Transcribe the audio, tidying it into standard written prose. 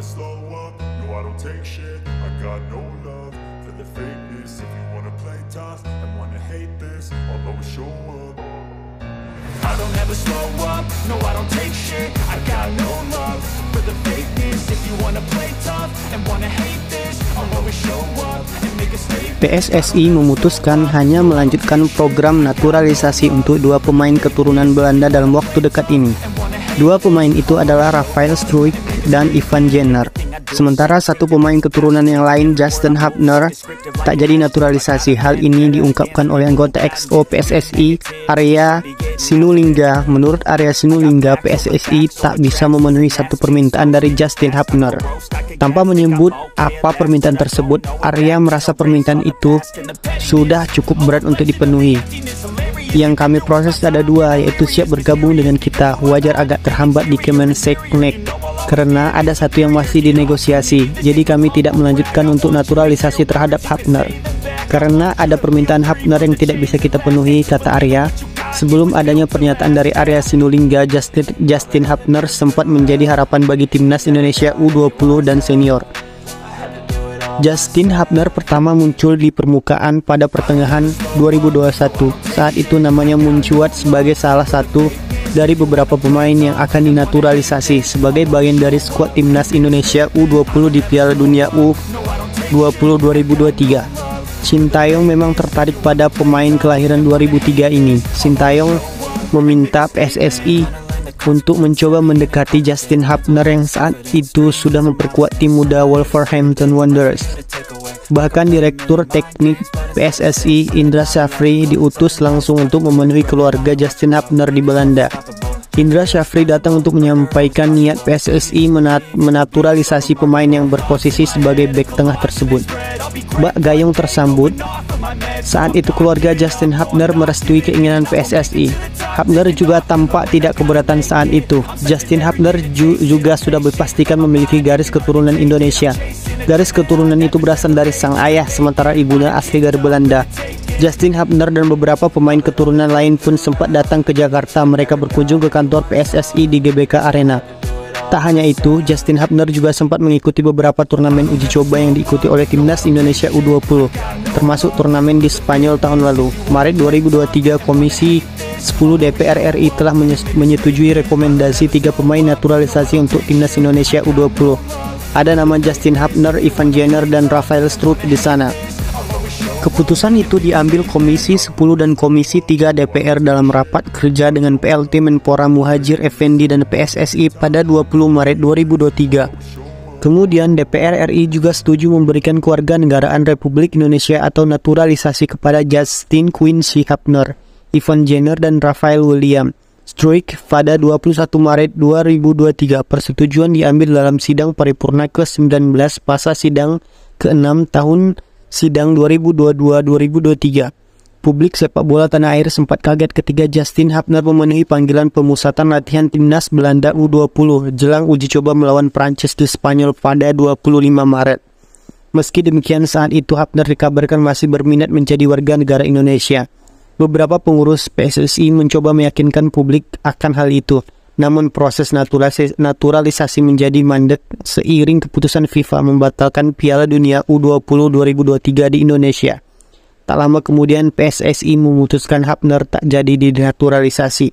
never slow up, no I don't take shit. I got no love for the fakeness. If you wanna play tough and wanna hate this, I'll always show up. I don't ever slow up, no I don't take shit. I got no love for the fakeness. If you wanna play tough and wanna hate this, I'll always show up and make a statement. PSSI memutuskan hanya melanjutkan program naturalisasi untuk dua pemain keturunan Belanda dalam waktu dekat ini. Dua pemain itu adalah Rafael Struijk dan Ivan Jenner. Sementara satu pemain keturunan yang lain, Justin Hubner, tak jadi naturalisasi. Hal ini diungkapkan oleh anggota XO PSSI, Arya Sinulinga. Menurut Arya Sinulinga, PSSI tak bisa memenuhi satu permintaan dari Justin Hubner. Tanpa menyebut apa permintaan tersebut, Arya merasa permintaan itu sudah cukup berat untuk dipenuhi. Yang kami proses ada dua, yaitu siap bergabung dengan kita. Wajar agak terhambat di Kemenseknek karena ada satu yang masih dinegosiasi. Jadi kami tidak melanjutkan untuk naturalisasi terhadap Hubner karena ada permintaan Hubner yang tidak bisa kita penuhi, kata Arya. Sebelum adanya pernyataan dari Arya Sinulinga, Justin Hubner sempat menjadi harapan bagi timnas Indonesia U20 dan senior. Justin Hubner pertama muncul di permukaan pada pertengahan 2021. Saat itu namanya mencuat sebagai salah satu dari beberapa pemain yang akan dinaturalisasi sebagai bagian dari skuad timnas Indonesia U20 di Piala Dunia U20 2023. Sintayong memang tertarik pada pemain kelahiran 2003 ini. Sintayong meminta PSSI untuk mencoba mendekati Justin Hubner yang saat itu sudah memperkuat tim muda Wolverhampton Wanderers. Bahkan Direktur Teknik PSSI Indra Syafri diutus langsung untuk memenuhi keluarga Justin Hubner di Belanda. Indra Syafri datang untuk menyampaikan niat PSSI menaturalisasi pemain yang berposisi sebagai bek tengah tersebut. Bak Gayung tersambut. Saat itu keluarga Justin Hubner merestui keinginan PSSI. Hubner juga tampak tidak keberatan saat itu. Justin Hubner juga sudah dipastikan memiliki garis keturunan Indonesia. Garis keturunan itu berasal dari sang ayah, sementara ibunya asli dari Belanda. Justin Hubner dan beberapa pemain keturunan lain pun sempat datang ke Jakarta. Mereka berkunjung ke kantor PSSI di GBK Arena. Tak hanya itu, Justin Hubner juga sempat mengikuti beberapa turnamen uji coba yang diikuti oleh timnas Indonesia U20, termasuk turnamen di Spanyol tahun lalu. Maret 2023, Komisi 10 DPR RI telah menyetujui rekomendasi 3 pemain naturalisasi untuk timnas Indonesia U20. Ada nama Justin Hubner, Ivan Jenner, dan Rafael Struijk di sana. Keputusan itu diambil Komisi 10 dan Komisi 3 DPR dalam rapat kerja dengan PLT Menpora Muhadjir Effendi dan PSSI pada 20 Maret 2023. Kemudian DPR RI juga setuju memberikan kewarganegaraan Republik Indonesia atau naturalisasi kepada Justin Quincy Hubner, Ivan Jenner, dan Rafael William Struijk pada 21 Maret 2023. Persetujuan diambil dalam sidang paripurna ke-19 pasca sidang ke-6 tahun sidang 2022-2023. Publik sepak bola tanah air sempat kaget ketika Justin Hubner memenuhi panggilan pemusatan latihan timnas Belanda U20 jelang uji coba melawan Prancis di Spanyol pada 25 Maret. Meski demikian, saat itu Hubner dikabarkan masih berminat menjadi warga negara Indonesia. Beberapa pengurus PSSI mencoba meyakinkan publik akan hal itu. Namun proses naturalisasi menjadi mandek seiring keputusan FIFA membatalkan Piala Dunia U20 2023 di Indonesia. Tak lama kemudian PSSI memutuskan Hubner tak jadi dinaturalisasi.